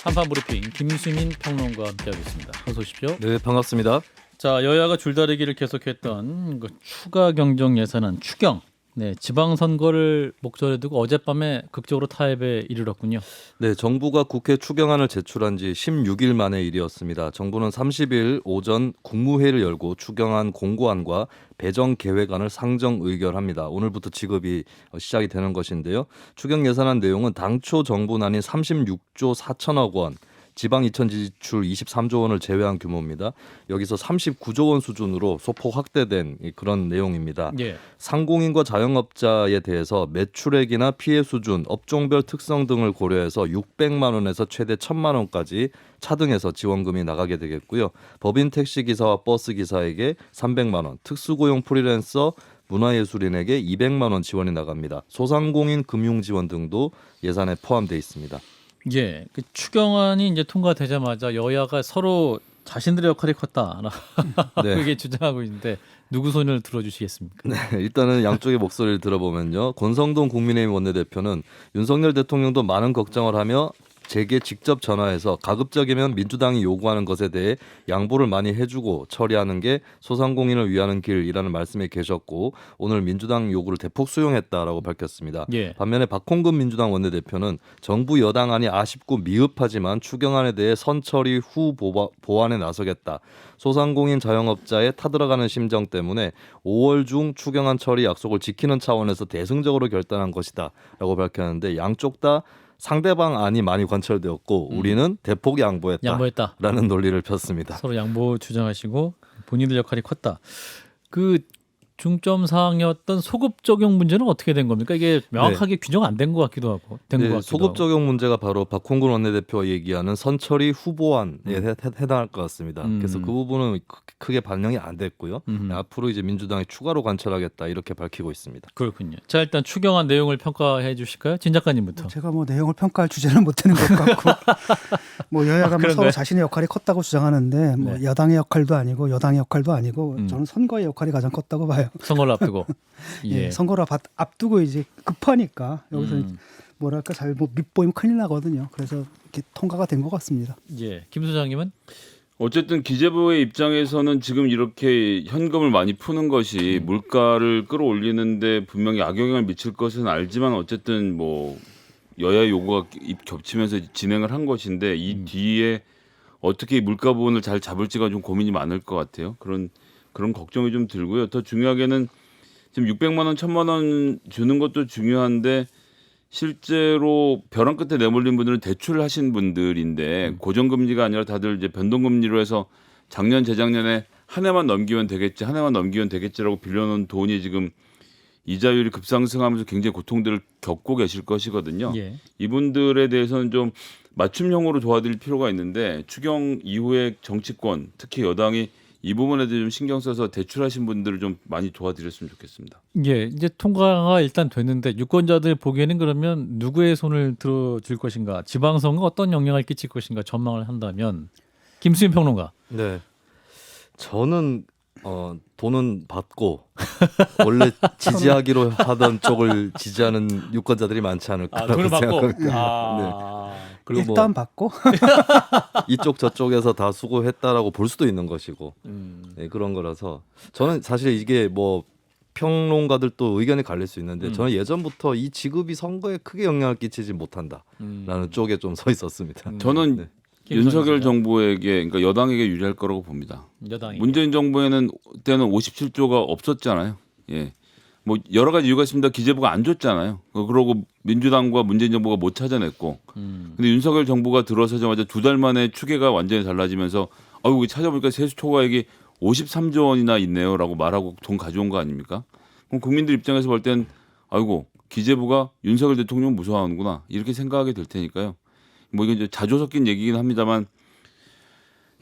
한판 브리핑 김수민 평론가와 함께하고 있습니다. 어서 오십시오. 네, 반갑습니다. 자, 여야가 줄다리기를 계속했던 그 추가 경정 예산안 추경. 네, 지방선거를 목전에 두고 어젯밤에 극적으로 타협에 이르렀군요. 네, 정부가 국회 추경안을 제출한 지 16일 만의 일이었습니다. 정부는 30일 오전 국무회의를 열고 추경안 공고안과 배정 계획안을 상정 의결합니다. 오늘부터 지급이 시작이 되는 것인데요. 추경 예산안 내용은 당초 정부난인 36조 4천억 원, 지방 이천 지출 23조 원을 제외한 규모입니다. 여기서 39조 원 수준으로 소폭 확대된 그런 내용입니다. 예. 상공인과 자영업자에 대해서 매출액이나 피해 수준, 업종별 특성 등을 고려해서 600만 원에서 최대 1,000만 원까지 차등해서 지원금이 나가게 되겠고요. 법인 택시기사와 버스기사에게 300만 원, 특수고용 프리랜서, 문화예술인에게 200만 원 지원이 나갑니다. 소상공인 금융지원 등도 예산에 포함되어 있습니다. 예. 그 추경안이 이제 통과되자마자 여야가 서로 자신들의 역할이 컸다. 네. 그게 주장하고 있는데 누구 손을 들어주시겠습니까? 네, 일단은 양쪽의 목소리를 들어보면요. 권성동 국민의힘 원내대표는 윤석열 대통령도 많은 걱정을 하며 제게 직접 전화해서 가급적이면 민주당이 요구하는 것에 대해 양보를 많이 해주고 처리하는 게 소상공인을 위하는 길이라는 말씀에 계셨고 오늘 민주당 요구를 대폭 수용했다라고 밝혔습니다. 예. 반면에 박홍근 민주당 원내대표는 정부 여당안이 아쉽고 미흡하지만 추경안에 대해 선처리 후 보완에 나서겠다. 소상공인 자영업자의 타들어가는 심정 때문에 5월 중 추경안 처리 약속을 지키는 차원에서 대승적으로 결단한 것이다 라고 밝혔는데 양쪽 다 상대방 안이 많이 관철되었고 우리는 대폭 양보했다라는 논리를 폈습니다. 서로 양보 주장하시고 본인들 역할이 컸다. 그 중점 사항이었던 소급 적용 문제는 어떻게 된 겁니까? 이게 명확하게 규정 안 된 것 같기도 하고 된 것 같기도 소급 하고. 적용 문제가 바로 박홍근 원내대표가 얘기하는 선처리 후보안에 해당할 것 같습니다. 그래서 그 부분은 크게 반영이 안 됐고요. 앞으로 이제 민주당이 추가로 관철하겠다 이렇게 밝히고 있습니다. 그렇군요. 자, 일단 추경안 내용을 평가해 주실까요? 진 작가님부터. 제가 뭐 내용을 평가할 주제는 못 되는 것 같고 뭐 여야가 뭐 그런가요? 서로 자신의 역할이 컸다고 주장하는데 뭐 네. 여당의 역할도 아니고 여당의 역할도 아니고 저는 선거의 역할이 가장 컸다고 봐요. 선거를 앞두고. 예, 선거를 앞두고 이제 급하니까 여기서 뭐랄까 잘못 밑보이면 큰일 나거든요. 그래서 이렇게 통과가 된 것 같습니다. 예. 김 소장님은 어쨌든 기재부의 입장에서는 지금 이렇게 현금을 많이 푸는 것이 물가를 끌어올리는데 분명히 악영향을 미칠 것은 알지만 어쨌든 뭐 여야 요구가 겹치면서 진행을 한 것인데 이 뒤에 어떻게 물가 부분을 잘 잡을지가 좀 고민이 많을 것 같아요. 그런 걱정이 좀 들고요. 더 중요하게는 지금 600만 원, 1,000만 원 주는 것도 중요한데 실제로 벼랑 끝에 내몰린 분들은 대출을 하신 분들인데 고정금리가 아니라 다들 이제 변동금리로 해서 작년, 재작년에 한 해만 넘기면 되겠지라고 빌려놓은 돈이 지금 이자율이 급상승하면서 굉장히 고통들을 겪고 계실 것이거든요. 예. 이분들에 대해서는 좀 맞춤형으로 도와드릴 필요가 있는데 추경 이후에 정치권, 특히 여당이 이 부분에 대해 좀 신경 써서 대출하신 분들을 좀 많이 도와드렸으면 좋겠습니다. 예, 이제 통과가 일단 됐는데 유권자들 보기에는 그러면 누구의 손을 들어줄 것인가, 지방선거 어떤 영향을 끼칠 것인가 전망을 한다면 김수민 평론가. 네, 저는 돈은 받고 원래 지지하기로 하던 쪽을 지지하는 유권자들이 많지 않을까라고 생각합니다. 그리고 일단 받고 이쪽 저쪽에서 다 수고했다라고 볼 수도 있는 것이고 네, 그런 거라서 저는 사실 이게 뭐 평론가들도 의견이 갈릴 수 있는데 저는 예전부터 이 지급이 선거에 크게 영향을 끼치지 못한다라는 쪽에 좀 서 있었습니다. 저는 네. 윤석열 정부에게 그러니까 여당에게 유리할 거라고 봅니다. 여당이. 문재인 정부에는 때는 57조가 없었잖아요. 예. 뭐 여러 가지 이유가 있습니다. 기재부가 안 줬잖아요. 그러고 민주당과 문재인 정부가 못 찾아냈고. 근데 윤석열 정부가 들어서자마자 2달 만에 추계가 완전히 달라지면서 아이고 찾아보니까 세수 초과액이 53조 원이나 있네요라고 말하고 돈 가져온 거 아닙니까? 그럼 국민들 입장에서 볼 땐 아이고 기재부가 윤석열 대통령 무서워하는구나 이렇게 생각하게 될 테니까요. 뭐 이게 이제 자조 섞인 얘기긴 합니다만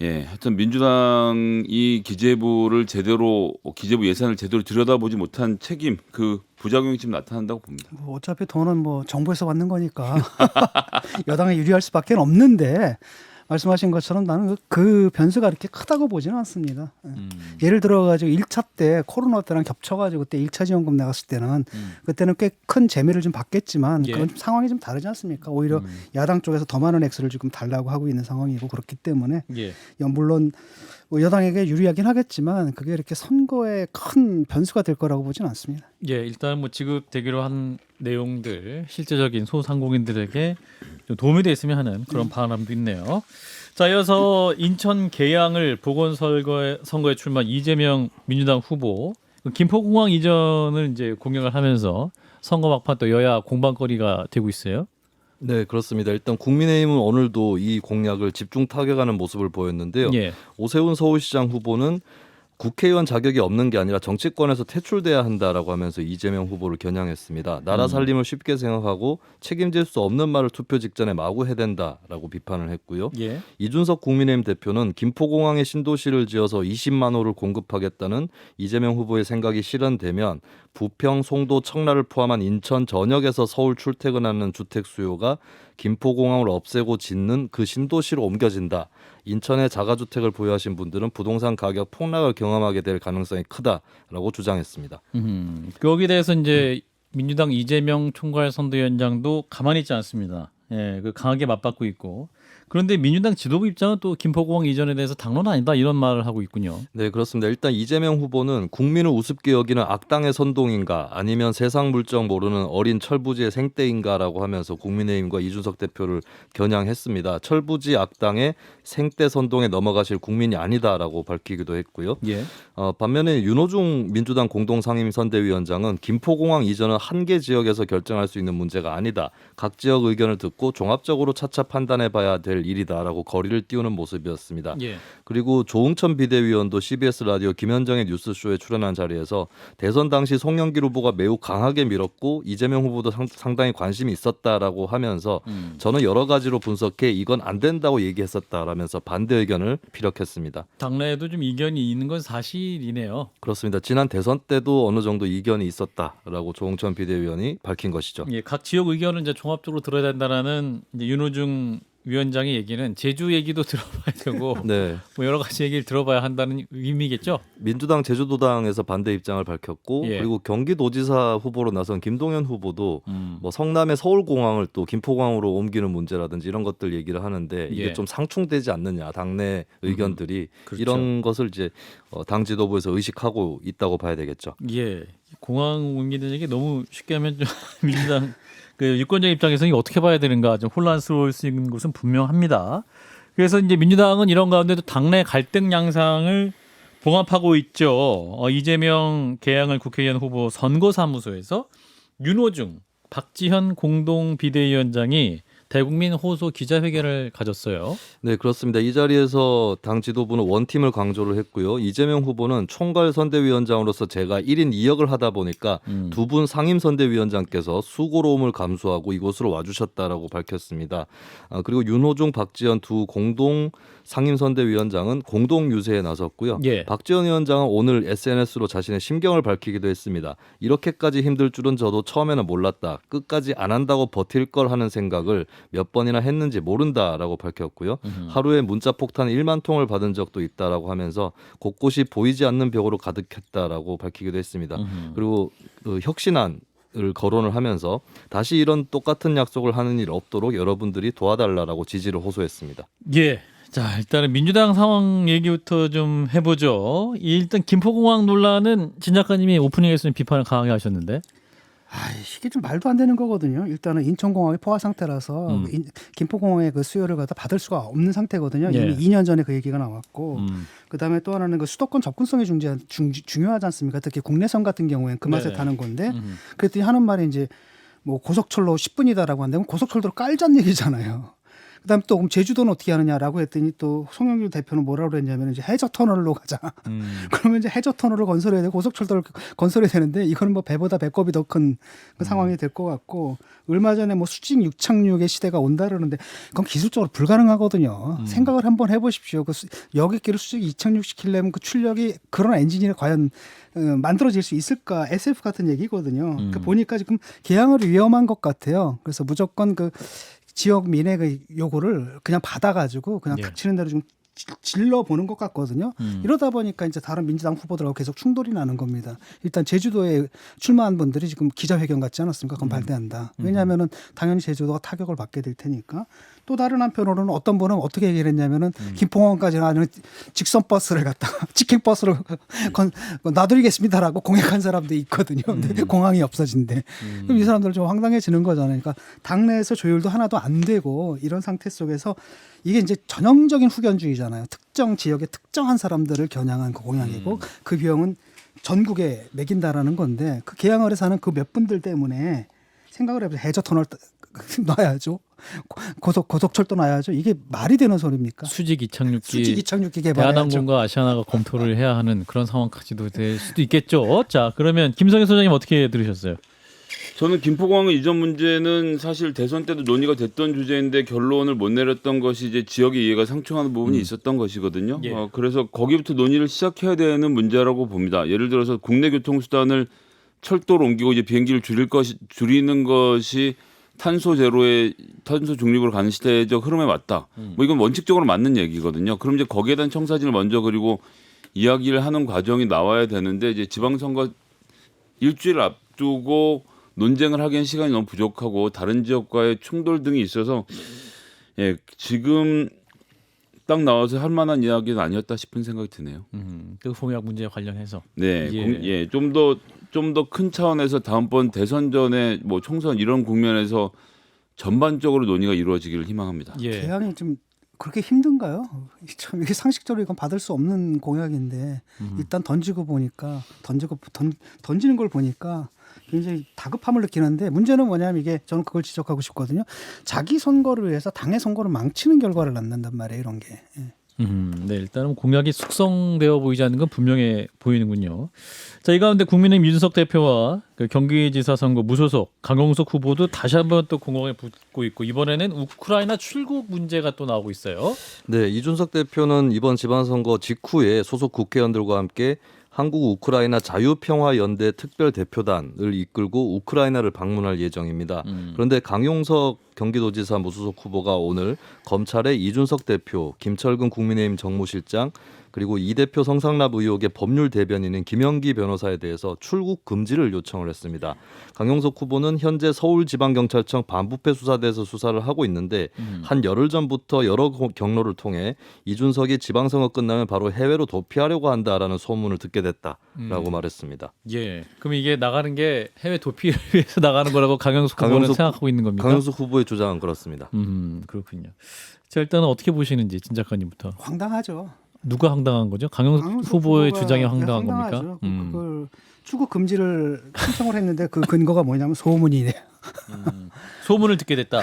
예, 하여튼 민주당이 기재부 예산을 제대로 들여다보지 못한 책임, 그 부작용이 지금 나타난다고 봅니다. 뭐 어차피 돈은 뭐 정부에서 받는 거니까 여당에 유리할 수밖에 없는데 말씀하신 것처럼 나는 그 변수가 그렇게 크다고 보지는 않습니다. 예를 들어가지고 1차 때 코로나 때랑 겹쳐가지고 그때 1차 지원금 나갔을 때는 그때는 꽤 큰 재미를 좀 받겠지만 예. 그건 좀 상황이 좀 다르지 않습니까? 오히려 야당 쪽에서 더 많은 액수를 지금 달라고 하고 있는 상황이고 그렇기 때문에 예. 물론 뭐 여당에게 유리하긴 하겠지만 그게 이렇게 선거에 큰 변수가 될 거라고 보지는 않습니다. 예, 일단 뭐 지급되기로 한 내용들 실제적인 소상공인들에게 좀 도움이 됐으면 하는 그런 바람도 있네요. 자, 이어서 인천 계양을 보건선거에 출마한 이재명 민주당 후보 김포공항 이전을 이제 공약을 하면서 선거 막판 또 여야 공방거리가 되고 있어요. 네, 그렇습니다. 일단 국민의힘은 오늘도 이 공약을 집중 타격하는 모습을 보였는데요. 예. 오세훈 서울시장 후보는 국회의원 자격이 없는 게 아니라 정치권에서 퇴출돼야 한다라고 하면서 이재명 후보를 겨냥했습니다. 나라 살림을 쉽게 생각하고 책임질 수 없는 말을 투표 직전에 마구 해댄다라고 비판을 했고요. 예. 이준석 국민의힘 대표는 김포공항에 신도시를 지어서 20만 호를 공급하겠다는 이재명 후보의 생각이 실현되면 부평, 송도, 청라를 포함한 인천 전역에서 서울 출퇴근하는 주택 수요가 김포공항을 없애고 짓는 그 신도시로 옮겨진다. 인천에 자가주택을 보유하신 분들은 부동산 가격 폭락을 경험하게 될 가능성이 크다라고 주장했습니다. 거기에 대해서 이제 민주당 이재명 총괄선대위원장도 가만히 있지 않습니다. 예, 그 강하게 맞받고 있고. 그런데 민주당 지도부 입장은 또 김포공항 이전에 대해서 당론은 아니다 이런 말을 하고 있군요. 네, 그렇습니다. 일단 이재명 후보는 국민을 우습게 여기는 악당의 선동인가 아니면 세상 물정 모르는 어린 철부지의 생떼인가라고 하면서 국민의힘과 이준석 대표를 겨냥했습니다. 철부지 악당의 생떼 선동에 넘어가실 국민이 아니다라고 밝히기도 했고요. 예. 반면에 윤호중 민주당 공동상임선대위원장은 김포공항 이전은 한 개 지역에서 결정할 수 있는 문제가 아니다. 각 지역 의견을 듣고 종합적으로 차차 판단해봐야 될 일이다라고 거리를 띄우는 모습이었습니다. 예. 그리고 조응천 비대위원도 CBS 라디오 김현정의 뉴스쇼에 출연한 자리에서 대선 당시 송영길 후보가 매우 강하게 밀었고 이재명 후보도 상당히 관심이 있었다라고 하면서 저는 여러 가지로 분석해 이건 안 된다고 얘기했었다라면서 반대 의견을 피력했습니다. 당내에도 좀 이견이 있는 건 사실이네요. 그렇습니다. 지난 대선 때도 어느 정도 이견이 있었다라고 조응천 비대위원이 밝힌 것이죠. 예, 각 지역 의견을 이제 종합적으로 들어야 된다라는 이제 윤호중 위원장의 얘기는 제주 얘기도 들어봐야 되고 네. 뭐 여러 가지 얘기를 들어봐야 한다는 의미겠죠. 민주당 제주도당에서 반대 입장을 밝혔고 예. 그리고 경기도지사 후보로 나선 김동연 후보도 뭐 성남의 서울공항을 또 김포공항으로 옮기는 문제라든지 이런 것들 얘기를 하는데 이게 예. 좀 상충되지 않느냐 당내 의견들이 그렇죠. 이런 것을 이제 당 지도부에서 의식하고 있다고 봐야 되겠죠. 예, 공항 옮기는 얘기 너무 쉽게 하면 좀 민주당 그 유권자 입장에서는 이거 어떻게 봐야 되는가 좀 혼란스러울 수 있는 것은 분명합니다. 그래서 이제 민주당은 이런 가운데도 당내 갈등 양상을 봉합하고 있죠. 이재명 계양을 국회의원 후보 선거사무소에서 윤호중, 박지현 공동 비대위원장이 대국민 호소 기자회견을 가졌어요. 네, 그렇습니다. 이 자리에서 당 지도부는 원팀을 강조를 했고요. 이재명 후보는 총괄선대위원장으로서 제가 1인 2역을 하다 보니까 두 분 상임선대위원장께서 수고로움을 감수하고 이곳으로 와주셨다라고 밝혔습니다. 그리고 윤호중, 박지원 두 공동 상임선대위원장은 공동 유세에 나섰고요. 예. 박지원 위원장은 오늘 SNS로 자신의 심경을 밝히기도 했습니다. 이렇게까지 힘들 줄은 저도 처음에는 몰랐다. 끝까지 안 한다고 버틸 걸 하는 생각을 몇 번이나 했는지 모른다라고 밝혔고요. 하루에 문자 폭탄 1만 통을 받은 적도 있다라고 하면서 곳곳이 보이지 않는 벽으로 가득했다라고 밝히기도 했습니다. 그리고 혁신안을 거론을 하면서 다시 이런 똑같은 약속을 하는 일 없도록 여러분들이 도와달라라고 지지를 호소했습니다. 예. 자, 일단은 민주당 상황 얘기부터 좀 해보죠. 일단 김포공항 논란은 진 작가님이 오프닝에서는 비판을 강하게 하셨는데. 이게 좀 말도 안 되는 거거든요. 일단은 인천공항이 포화 상태라서 김포공항의 그 수요를 갖다 받을 수가 없는 상태거든요. 예. 이미 2년 전에 그 얘기가 나왔고 그다음에 또 하나는 그 수도권 접근성이 중요하지 않습니까? 특히 국내선 같은 경우에는 그 맛에 네. 타는 건데 그랬더니 하는 말이 이제 뭐 고속철로 10분이다라고 하는데 고속철도로 깔자는 얘기잖아요. 그다음에 또 그럼 제주도는 어떻게 하느냐라고 했더니 또 송영길 대표는 뭐라고 그랬냐면 이제 해저 터널로 가자. 그러면 이제 해저 터널을 건설해야 되고 고속철도를 건설해야 되는데 이거는 뭐 배보다 배꼽이 더 큰 그 상황이 될 것 같고 얼마 전에 뭐 수직 육착륙의 시대가 온다 그러는데 그건 기술적으로 불가능하거든요. 생각을 한번 해보십시오. 그 여객기를 수직 이착륙 시키려면 그 출력이 그런 엔진이 과연 만들어질 수 있을까? SF 같은 얘기거든요. 그 보니까 지금 계양을 위험한 것 같아요. 그래서 무조건 그 지역민의 그 요구를 그냥 받아가지고 그냥 예. 닥치는 대로 좀 질러 보는 것 같거든요. 이러다 보니까 이제 다른 민주당 후보들하고 계속 충돌이 나는 겁니다. 일단 제주도에 출마한 분들이 지금 기자회견 같지 않았습니까? 그건 발대한다. 왜냐하면은 당연히 제주도가 타격을 받게 될 테니까. 또 다른 한편으로는 어떤 분은 어떻게 얘기를 했냐면은 김포공항까지 가는 직선 버스를 갖다가 치킨 버스를 놔드리겠습니다라고 공약한 사람도 있거든요. 근데 공항이 없어진대. 그럼 이 사람들 좀 황당해지는 거잖아요. 그러니까 당내에서 조율도 하나도 안 되고 이런 상태 속에서 이게 이제 전형적인 후견주의잖아요. 특정 지역의 특정한 사람들을 겨냥한 그 공약이고 그 비용은 전국에 매긴다라는 건데 그 계양을에서 하는 그 몇 분들 때문에 생각을 해보세요. 해저터널 놔야죠. 고속철도 놔야죠. 이게 말이 되는 소리입니까? 수직 이착륙기 수직 이착륙기 개발해야죠. 대한항공과 아시아나가 검토를 해야 하는 그런 상황까지도 될 수도 있겠죠. 자, 그러면 김성현 소장님 어떻게 들으셨어요? 저는 김포공항 이전 문제는 사실 대선 때도 논의가 됐던 주제인데 결론을 못 내렸던 것이 이제 지역의 이해가 상충하는 부분이 있었던 것이거든요. 예. 그래서 거기부터 논의를 시작해야 되는 문제라고 봅니다. 예를 들어서 국내 교통수단을 철도로 옮기고 이제 비행기를 줄이는 것이 탄소 제로의 탄소 중립으로 가는 시대적 흐름에 맞다. 뭐 이건 원칙적으로 맞는 얘기거든요. 그럼 이제 거기에 대한 청사진을 먼저 그리고 이야기를 하는 과정이 나와야 되는데 이제 지방선거 일주일 앞두고 논쟁을 하기엔 시간이 너무 부족하고 다른 지역과의 충돌 등이 있어서 예, 지금 딱 나와서 할 만한 이야기는 아니었다 싶은 생각이 드네요. 그 공약 문제에 관련해서 네, 예. 좀 더 큰 차원에서 다음번 대선 전에 뭐 총선 이런 국면에서 전반적으로 논의가 이루어지기를 희망합니다. 예. 계양이 좀 그렇게 힘든가요? 참 이게 상식적으로 이건 받을 수 없는 공약인데 일단 던지고 보니까 던지는 걸 보니까 굉장히 다급함을 느끼는데 문제는 뭐냐면 이게 저는 그걸 지적하고 싶거든요. 자기 선거를 위해서 당의 선거를 망치는 결과를 낳는단 말이에요. 이런 게. 예. 네, 일단은 공약이 숙성되어 보이지 않는 건 분명해 보이는군요. 자, 이 가운데 국민의힘 윤석 대표와 그 경기지사 선거 무소속 강용석 후보도 다시 한번 또 공방에 붙고 있고 이번에는 우크라이나 출국 문제가 또 나오고 있어요. 네, 이준석 대표는 이번 지방선거 직후에 소속 국회의원들과 함께 한국 우크라이나 자유평화연대 특별대표단을 이끌고 우크라이나를 방문할 예정입니다. 그런데 강용석 경기도지사 무소속 후보가 오늘 검찰에 이준석 대표, 김철근 국민의힘 정무실장 그리고 이 대표 성상납 의혹의 법률 대변인인 김영기 변호사에 대해서 출국 금지를 요청을 했습니다. 강용석 후보는 현재 서울지방경찰청 반부패 수사대에서 수사를 하고 있는데 한 열흘 전부터 여러 경로를 통해 이준석이 지방선거 끝나면 바로 해외로 도피하려고 한다라는 소문을 듣게 됐다라고 말했습니다. 예. 그럼 이게 나가는 게 해외 도피를 위해서 나가는 거라고 강용석 후보는 생각하고 있는 겁니까? 강용석 후보의 주장은 그렇습니다. 그렇군요. 자, 일단은 어떻게 보시는지 진 작가님부터. 황당하죠. 누가 황당한 거죠? 강용석 후보의 후보가 주장이 황당한 황당하죠. 겁니까? 그걸 출국 금지를 신청을 했는데 그 근거가 뭐냐면 소문이네요. 소문을 듣게 됐다.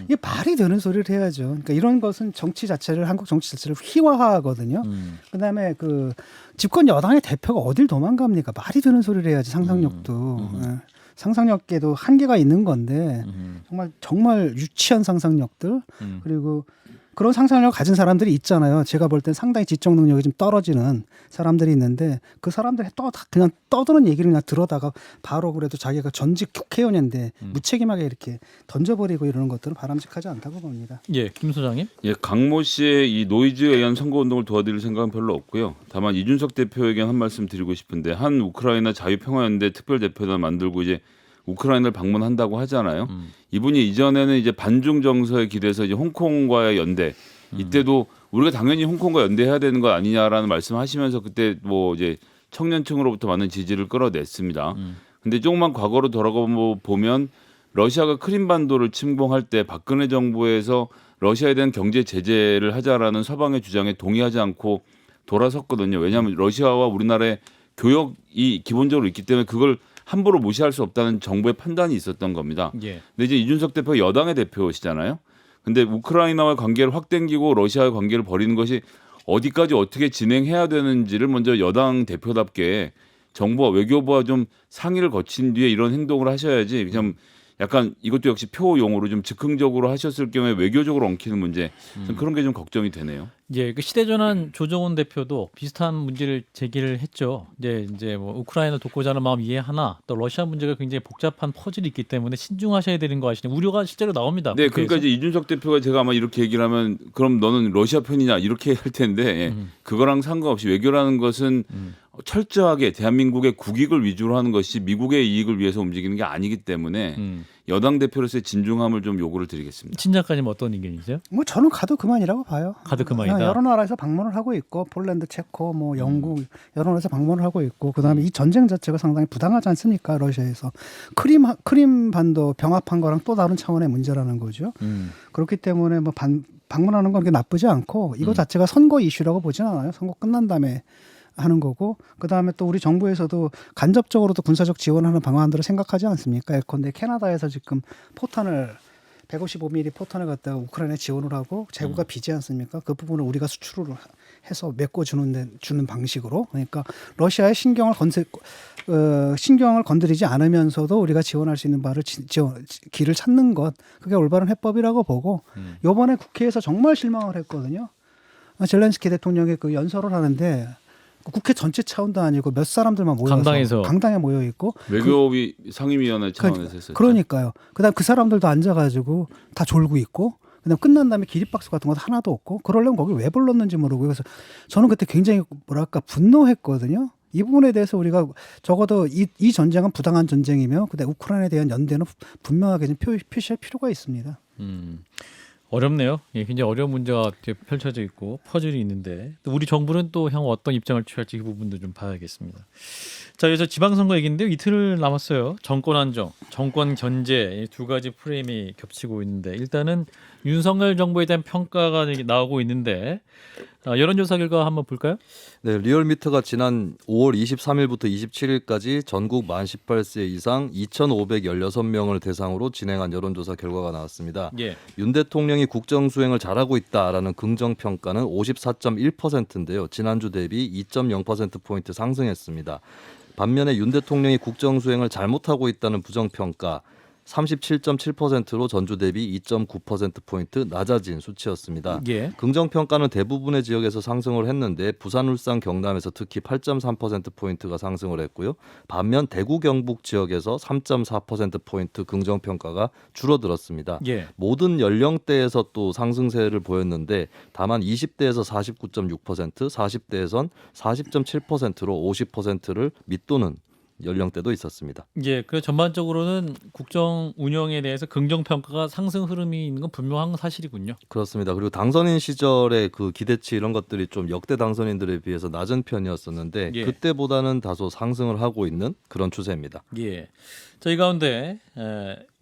이게 말이 되는 소리를 해야죠. 그러니까 이런 것은 정치 자체를 한국 정치 자체를 희화화하거든요. 그다음에 그 집권 여당의 대표가 어딜 도망갑니까? 말이 되는 소리를 해야지 상상력도. 예. 상상력에도 한계가 있는 건데 정말 유치한 상상력들 그리고 그런 상상력을 가진 사람들이 있잖아요. 제가 볼 땐 상당히 지적 능력이 좀 떨어지는 사람들이 있는데 그 사람들이 그냥 떠드는 얘기를 그냥 들어다가 바로 그래도 자기가 전직 국회의원인데 무책임하게 이렇게 던져버리고 이러는 것들은 바람직하지 않다고 봅니다. 예, 김 소장님. 예, 강모 씨의 이 노이즈에 의한 선거운동을 도와드릴 생각은 별로 없고요. 다만 이준석 대표에게 한 말씀 드리고 싶은데 한 우크라이나 자유평화연대 특별대표단 만들고 이제 우크라이나를 방문한다고 하잖아요. 이분이 이전에는 이제 반중 정서에 기대서 이제 홍콩과의 연대 이때도 우리가 당연히 홍콩과 연대해야 되는 거 아니냐라는 말씀하시면서 그때 뭐 이제 청년층으로부터 많은 지지를 끌어냈습니다. 근데 조금만 과거로 돌아가 보면 러시아가 크림반도를 침공할 때 박근혜 정부에서 러시아에 대한 경제 제재를 하자라는 서방의 주장에 동의하지 않고 돌아섰거든요. 왜냐하면 러시아와 우리나라의 교역이 기본적으로 있기 때문에 그걸 함부로 무시할 수 없다는 정부의 판단이 있었던 겁니다. 예. 근데 이제 이준석 대표가 여당의 대표시잖아요. 근데 우크라이나와 관계를 확 당기고 러시아와 관계를 벌이는 것이 어디까지 어떻게 진행해야 되는지를 먼저 여당 대표답게 정부와 외교부와 좀 상의를 거친 뒤에 이런 행동을 하셔야지 그냥 약간 이것도 역시 표 용어로 좀 즉흥적으로 하셨을 경우에 외교적으로 엉키는 문제 그런 게 좀 걱정이 되네요. 예, 그 시대전환 조정훈 대표도 비슷한 문제를 제기를 했죠. 이제 뭐 우크라이나 돕고자 하는 마음 이해하나 또 러시아 문제가 굉장히 복잡한 퍼즐이 있기 때문에 신중하셔야 되는 거 아시는 우려가 실제로 나옵니다. 네, 국회에서. 그러니까 이제 이준석 대표가 제가 아마 이렇게 얘기를 하면 그럼 너는 러시아 편이냐 이렇게 할 텐데 예. 그거랑 상관없이 외교라는 것은 철저하게 대한민국의 국익을 위주로 하는 것이 미국의 이익을 위해서 움직이는 게 아니기 때문에 여당 대표로서의 진중함을 좀 요구를 드리겠습니다. 친 작가님 어떤 의견이세요? 뭐 저는 가도 그만이라고 봐요. 가도 그만이다. 여러 나라에서 방문을 하고 있고 폴란드, 체코, 뭐 영국 여러 나라에서 방문을 하고 있고 그다음에 이 전쟁 자체가 상당히 부당하지 않습니까? 러시아에서 크림 반도 병합한 거랑 또 다른 차원의 문제라는 거죠. 그렇기 때문에 뭐 방문하는 건 그렇게 나쁘지 않고 이거 자체가 선거 이슈라고 보진 않아요. 선거 끝난 다음에 하는 거고 그다음에 또 우리 정부에서도 간접적으로도 군사적 지원하는 방안들을 생각하지 않습니까? 예컨대 캐나다에서 지금 포탄을 155mm 포탄을 갖다가 우크라이나에 지원을 하고 재고가 비지 않습니까? 그 부분을 우리가 수출을 해서 메꿔주는 방식으로 그러니까 러시아의 신경을 건드리지 않으면서도 우리가 지원할 수 있는 바를 길을 찾는 것 그게 올바른 해법이라고 보고 이번에 국회에서 정말 실망을 했거든요. 젤렌스키 대통령이 그 연설을 하는데 국회 전체 차원도 아니고 몇 사람들만 모여서 강당에 모여 있고 외교위 상임위원회 차원에서 했었죠. 그러니까요. 그다음 그 사람들도 앉아가지고 다 졸고 있고 그다음 끝난 다음에 기립박수 같은 것도 하나도 없고 그러려면 거기 왜 불렀는지 모르고 그래서 저는 그때 굉장히 뭐랄까 분노했거든요. 이 부분에 대해서 우리가 적어도 이 전쟁은 부당한 전쟁이며 그다음 우크라이나에 대한 연대는 분명하게 좀 표시할 필요가 있습니다. 어렵네요. 예, 굉장히 어려운 문제가 펼쳐져 있고 퍼즐이 있는데 또 우리 정부는 또 향후 어떤 입장을 취할지 그 부분도 좀 봐야겠습니다. 자, 여기서 지방선거 얘기인데요. 이틀 남았어요. 정권 안정, 정권 견제 이 두 가지 프레임이 겹치고 있는데 일단은 윤석열 정부에 대한 평가가 나오고 있는데 여론조사 결과 한번 볼까요? 네, 리얼미터가 지난 5월 23일부터 27일까지 전국 만 18세 이상 2,516명을 대상으로 진행한 여론조사 결과가 나왔습니다. 예. 윤 대통령이 국정 수행을 잘하고 있다라는 긍정 평가는 54.1%인데요. 지난주 대비 2.0%포인트 상승했습니다. 반면에 윤 대통령이 국정 수행을 잘못하고 있다는 부정 평가 37.7%로 전주 대비 2.9%포인트 낮아진 수치였습니다. 예. 긍정평가는 대부분의 지역에서 상승을 했는데 부산, 울산, 경남에서 특히 8.3%포인트가 상승을 했고요. 반면 대구, 경북 지역에서 3.4%포인트 긍정평가가 줄어들었습니다. 예. 모든 연령대에서 또 상승세를 보였는데 다만 20대에서 49.6%, 40대에선 40.7%로 50%를 밑도는 연령대도 있었습니다. 예, 그 전반적으로는 국정 운영에 대해서 긍정 평가가 상승 흐름이 있는 건 분명한 사실이군요. 그렇습니다. 그리고 당선인 시절의 그 기대치 이런 것들이 좀 역대 당선인들에 비해서 낮은 편이었었는데 예. 그때보다는 다소 상승을 하고 있는 그런 추세입니다. 예. 자, 이 가운데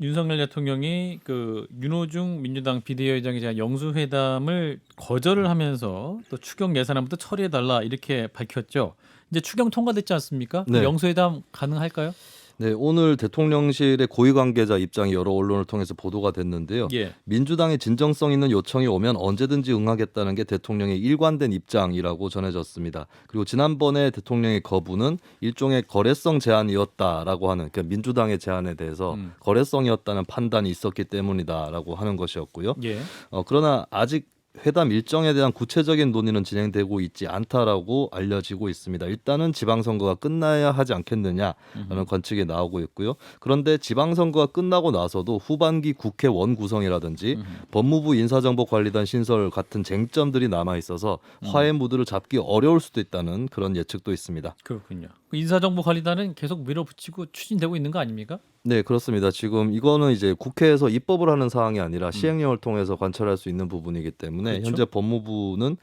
윤석열 대통령이 그 윤호중 민주당 비대위원장이 제가 영수회담을 거절을 하면서 또 추경 예산안부터 처리해달라 이렇게 밝혔죠. 이제 추경 통과됐지 않습니까? 네. 영수회담 가능할까요? 네, 오늘 대통령실의 고위 관계자 입장이 여러 언론을 통해서 보도가 됐는데요. 예. 민주당의 진정성 있는 요청이 오면 언제든지 응하겠다는 게 대통령의 일관된 입장이라고 전해졌습니다. 그리고 지난번에 대통령의 거부는 일종의 거래성 제안이었다라고 하는 그러니까 민주당의 제안에 대해서 거래성이었다는 판단이 있었기 때문이다라고 하는 것이었고요. 예. 그러나 아직 회담 일정에 대한 구체적인 논의는 진행되고 있지 않다라고 알려지고 있습니다. 일단은 지방선거가 끝나야 하지 않겠느냐라는 관측이 나오고 있고요. 그런데 지방선거가 끝나고 나서도 후반기 국회 원구성이라든지 법무부 인사정보관리단 신설 같은 쟁점들이 남아 있어서 화해 무드를 잡기 어려울 수도 있다는 그런 예측도 있습니다. 그렇군요. 그 인사정보관리단은 계속 밀어붙이고 추진되고 있는 거 아닙니까? 네, 그렇습니다. 지금 이거는 이제 국회에서 입법을 하는 사항이 아니라 시행령을 통해서 관철할 수 있는 부분이기 때문에 그렇죠? 현재 법무부는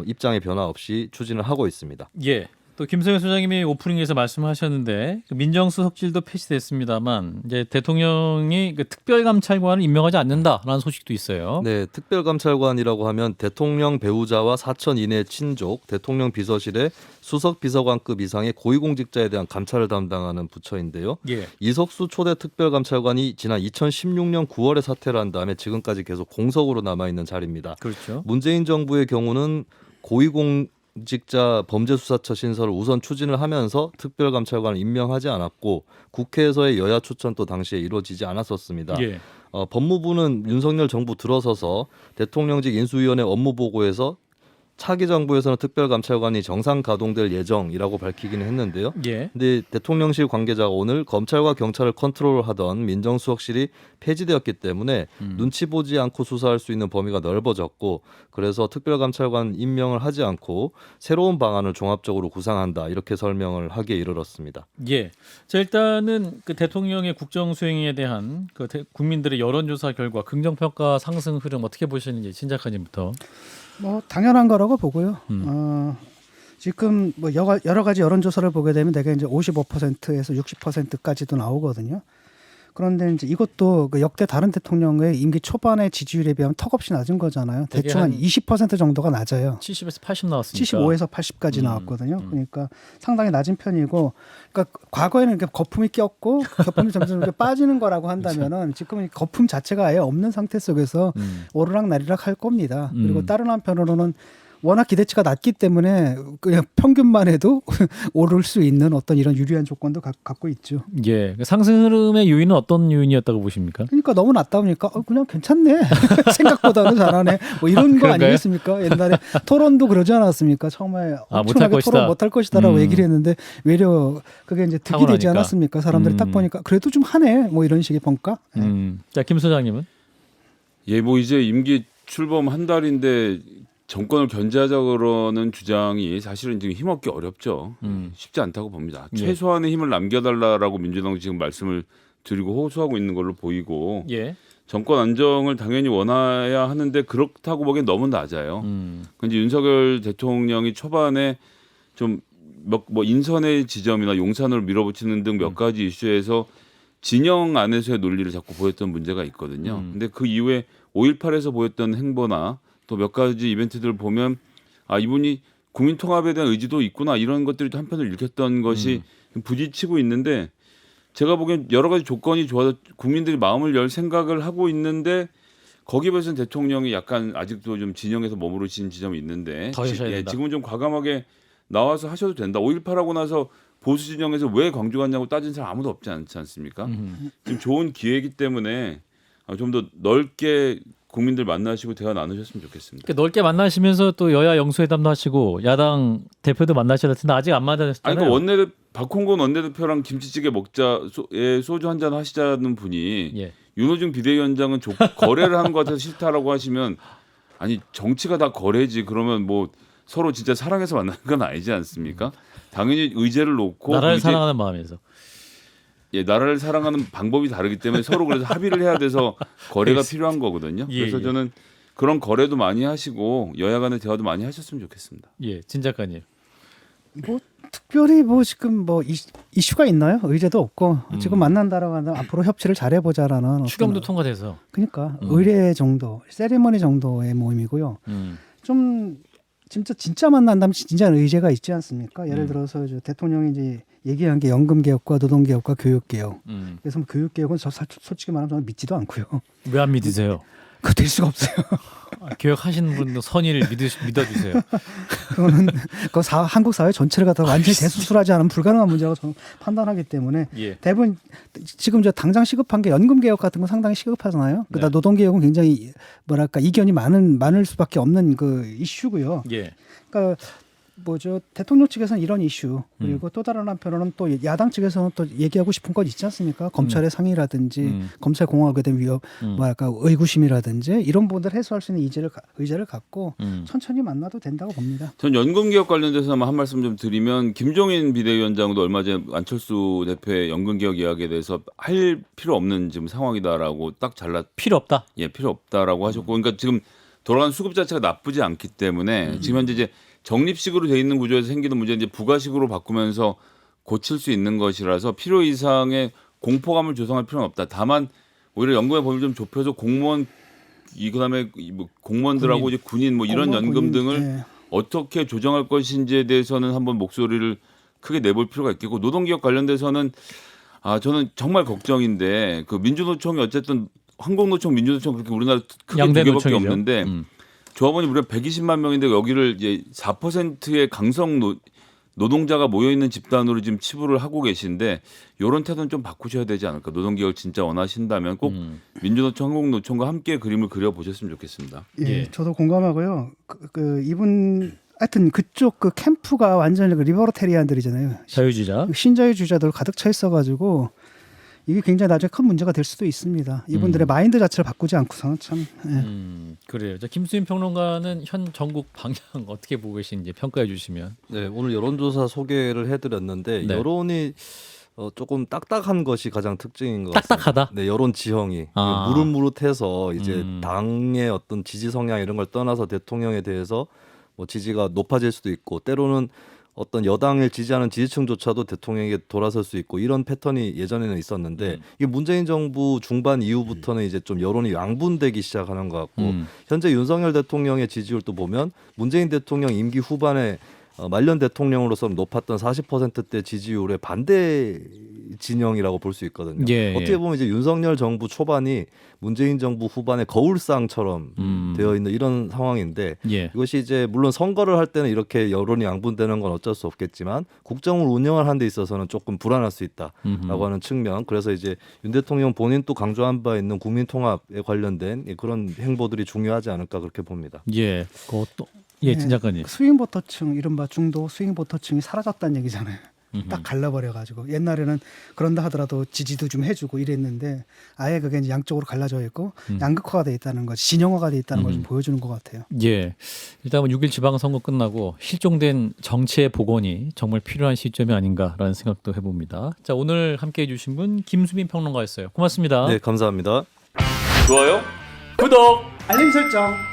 입장의 변화 없이 추진을 하고 있습니다. 예. 또 김성현 소장님이 오프닝에서 말씀하셨는데 그 민정수석실도 폐지됐습니다만 이제 대통령이 그 특별감찰관을 임명하지 않는다라는 소식도 있어요. 네, 특별감찰관이라고 하면 대통령 배우자와 사천 이내 친족, 대통령 비서실의 수석 비서관급 이상의 고위공직자에 대한 감찰을 담당하는 부처인데요. 예. 이석수 초대 특별감찰관이 지난 2016년 9월에 사퇴를 한 다음에 지금까지 계속 공석으로 남아있는 자리입니다. 그렇죠. 문재인 정부의 경우는 고위공직자 범죄수사처 신설을 우선 추진을 하면서 특별감찰관을 임명하지 않았고 국회에서의 여야 추천도 당시에 이루어지지 않았었습니다. 예. 법무부는 윤석열 정부 들어서서 대통령직 인수위원회 업무보고에서 차기 정부에서는 특별감찰관이 정상 가동될 예정이라고 밝히기는 했는데요. 예. 근데 대통령실 관계자가 오늘 검찰과 경찰을 컨트롤하던 민정수석실이 폐지되었기 때문에 눈치 보지 않고 수사할 수 있는 범위가 넓어졌고 그래서 특별감찰관 임명을 하지 않고 새로운 방안을 종합적으로 구상한다 이렇게 설명을 하기에 이르렀습니다. 예. 자, 일단은 그 대통령의 국정 수행에 대한 그 국민들의 여론조사 결과 긍정평가 상승 흐름 어떻게 보시는지 신 작가님부터. 뭐 당연한 거라고 보고요. 지금 뭐 여러 가지 여론조사를 보게 되면 대개 이제 55%에서 60%까지도 나오거든요. 그런데 이제 이것도 그 역대 다른 대통령의 임기 초반의 지지율에 비하면 턱없이 낮은 거잖아요. 되게 대충 한 한 20% 정도가 낮아요. 70에서 80 나왔으니까. 75에서 80까지 나왔거든요. 그러니까 상당히 낮은 편이고, 그러니까 과거에는 이렇게 거품이 꼈고 거품이 점점 이렇게 빠지는 거라고 한다면은 지금은 거품 자체가 아예 없는 상태 속에서 오르락내리락 할 겁니다. 그리고 다른 한편으로는 워낙 기대치가 낮기 때문에 그냥 평균만 해도 오를 수 있는 어떤 이런 유리한 조건도 갖고 있죠. 예. 그 상승 흐름의 요인은 어떤 요인이었다고 보십니까? 그러니까 너무 낮다 보니까 그냥 괜찮네. 생각보다는 잘하네. 뭐 이런 거 그런가요? 아니겠습니까? 옛날에 토론도 그러지 않았습니까? 처음에 못할 엄청나게 것이다. 토론 못할 것이다라고 얘기를 했는데 외려 그게 이제 득이 되지 타고나니까. 않았습니까? 사람들이 딱 보니까 그래도 좀 하네. 뭐 이런 식의 평가. 자, 김 소장님은? 예, 뭐 이제 임기 출범 한 달인데 정권을 견제하자고는 주장이 사실은 지금 힘없기 어렵죠. 쉽지 않다고 봅니다. 예. 최소한의 힘을 남겨달라라고 민주당이 지금 말씀을 드리고 호소하고 있는 걸로 보이고 예. 정권 안정을 당연히 원해야 하는데 그렇다고 보기엔 너무 낮아요. 근데 윤석열 대통령이 초반에 좀 뭐 인선의 지점이나 용산을 밀어붙이는 등 몇 가지 이슈에서 진영 안에서의 논리를 자꾸 보였던 문제가 있거든요. 근데 그 이후에 5.18에서 보였던 행보나 또 몇 가지 이벤트들을 보면 이분이 국민 통합에 대한 의지도 있구나 이런 것들이 한편을 읽혔던 것이 부딪히고 있는데 제가 보기엔 여러 가지 조건이 좋아서 국민들이 마음을 열 생각을 하고 있는데 거기에 비해서는 대통령이 약간 아직도 좀 진영에서 머무르신 지점이 있는데 더 하셔야 된다. 지금은 좀 과감하게 나와서 하셔도 된다. 5.18하고 나서 보수 진영에서 왜 광주 갔냐고 따진 사람 아무도 없지 않습니까? 지금 좋은 기회이기 때문에 좀 더 넓게 국민들 만나시고 대화 나누셨으면 좋겠습니다. 그러니까 넓게 만나시면서 또 여야 영수회담도 하시고 야당 대표도 만나셔야 될 텐데 아직 안 만나셨잖아요. 아니 그 박홍근 원내대표랑 김치찌개 먹자 소주 한잔 하시자는 분이 예. 윤호중 비대위원장은 거래를 하는 것 같아서 싫다라고 하시면 아니 정치가 다 거래지 그러면 뭐 서로 진짜 사랑해서 만나는 건 아니지 않습니까? 당연히 의제를 놓고 나라를 사랑하는 마음에서. 예, 나라를 사랑하는 방법이 다르기 때문에 서로 그래서 합의를 해야 돼서 거래가 필요한 거거든요. 예, 그래서 예. 저는 그런 거래도 많이 하시고 여야 간의 대화도 많이 하셨으면 좋겠습니다. 예, 진 작가님. 뭐 특별히 뭐 지금 뭐 이슈가 있나요? 의제도 없고 지금 만난다라고 하면 앞으로 협치를 잘해보자라는 추경도 어떤, 통과돼서. 그러니까 의례 정도, 세리머니 정도의 모임이고요. 음. 좀 진짜 만난다면 진짜 의제가 있지 않습니까? 예를 들어서 대통령이 이제 얘기한 게 연금 개혁과 노동 개혁과 교육 개혁. 그래서 뭐 교육 개혁은 솔직히 말하면 저는 믿지도 않고요. 왜 안 믿으세요? 그거 될 수가 없어요. 교역하시는 분도 선의를 믿어주세요. 그거는 한국 사회 전체를 갖다 완전히 대수술하지 않으면 불가능한 문제라고 저는 판단하기 때문에 예. 대부분 지금 저 당장 시급한 게 연금 개혁 같은 거 상당히 시급하잖아요. 그러다 네. 노동 개혁은 굉장히 뭐랄까 이견이 많을 수밖에 없는 그 이슈고요. 예. 그러니까 뭐죠 대통령 측에서는 이런 이슈 그리고 또 다른 한편으로는 또 야당 측에서는 또 얘기하고 싶은 것 있지 않습니까? 검찰의 상의라든지 검찰 공화국에 대한 위협, 뭐랄까 의구심이라든지 이런 부분들 해소할 수 있는 의제를 갖고 천천히 만나도 된다고 봅니다. 전 연금 개혁 관련돼서 한 말씀 좀 드리면 김종인 비대위원장도 얼마 전에 안철수 대표의 연금 개혁 이야기에 대해서 할 필요 없는 지금 상황이다라고 딱 필요 없다. 필요 없다라고 하셨고 그러니까 지금 돌아가는 수급 자체가 나쁘지 않기 때문에 지금 현재 이제 적립식으로 돼 있는 구조에서 생기는 문제 이제 부가식으로 바꾸면서 고칠 수 있는 것이라서 필요 이상의 공포감을 조성할 필요는 없다. 다만 오히려 연금의 범위를 좀 좁혀서 공무원 그다음에 뭐 공무원들하고 이제 군인 뭐 이런 연금 등을 네. 어떻게 조정할 것인지에 대해서는 한번 목소리를 크게 내볼 필요가 있겠고 노동개혁 관련돼서는 저는 정말 걱정인데 그 민주노총이 어쨌든 한국노총, 민주노총 그렇게 우리나라 크게 양대 두 개밖에 노총이죠. 없는데 조합원이 무려 120만 명인데 여기를 이제 4%의 강성 노동자가 모여 있는 집단으로 지금 치부를 하고 계신데 이런 태도는 좀 바꾸셔야 되지 않을까. 노동개혁을 진짜 원하신다면 꼭 민주노총, 한국노총과 함께 그림을 그려보셨으면 좋겠습니다. 예, 예. 저도 공감하고요. 이분 하여튼 그쪽 그 캠프가 완전히 그 리버러테리안들이잖아요. 자유주의자. 신자유주의자들 가득 차 있어가지고 이게 굉장히 나중에 큰 문제가 될 수도 있습니다. 이분들의 마인드 자체를 바꾸지 않고서는 참. 예. 그래요. 자, 김수민 평론가는 현 전국 방향 어떻게 보고 계신지 평가해 주시면. 네, 오늘 여론조사 소개를 해드렸는데 네. 여론이 조금 딱딱한 것이 가장 특징인 것 같습니다. 딱딱하다? 네, 여론 지형이 아. 무릇무릇해서 이제 당의 어떤 지지 성향 이런 걸 떠나서 대통령에 대해서 뭐 지지가 높아질 수도 있고 때로는 어떤 여당을 지지하는 지지층조차도 대통령에게 돌아설 수 있고 이런 패턴이 예전에는 있었는데 이게 문재인 정부 중반 이후부터는 이제 좀 여론이 양분되기 시작하는 것 같고 현재 윤석열 대통령의 지지율도 보면 문재인 대통령 임기 후반에 말년 대통령으로서 높았던 40%대 지지율의 반대 진영이라고 볼 수 있거든요. 예, 어떻게 보면 이제 윤석열 정부 초반이 문재인 정부 후반의 거울상처럼 되어 있는 이런 상황인데 예. 이것이 이제 물론 선거를 할 때는 이렇게 여론이 양분되는 건 어쩔 수 없겠지만 국정을 운영을 하는 데 있어서는 조금 불안할 수 있다라고 하는 측면. 그래서 이제 윤 대통령 본인도 강조한 바 있는 국민 통합에 관련된 그런 행보들이 중요하지 않을까 그렇게 봅니다. 예. 그것도 예, 진 작가님. 스윙 보터층 이른바 중도 스윙 보터층이 사라졌다는 얘기잖아요. 딱 갈라버려가지고 옛날에는 그런다 하더라도 지지도 좀 해주고 이랬는데 아예 그게 이제 양쪽으로 갈라져 있고 양극화가 돼 있다는 것, 진영화가 돼 있다는 걸 좀 보여주는 것 같아요. 예. 일단 6일 지방선거 끝나고 실종된 정치의 복원이 정말 필요한 시점이 아닌가라는 생각도 해봅니다. 자, 오늘 함께해 주신 분 김수민 평론가였어요. 고맙습니다. 네, 감사합니다. 좋아요? 구독! 알림 설정.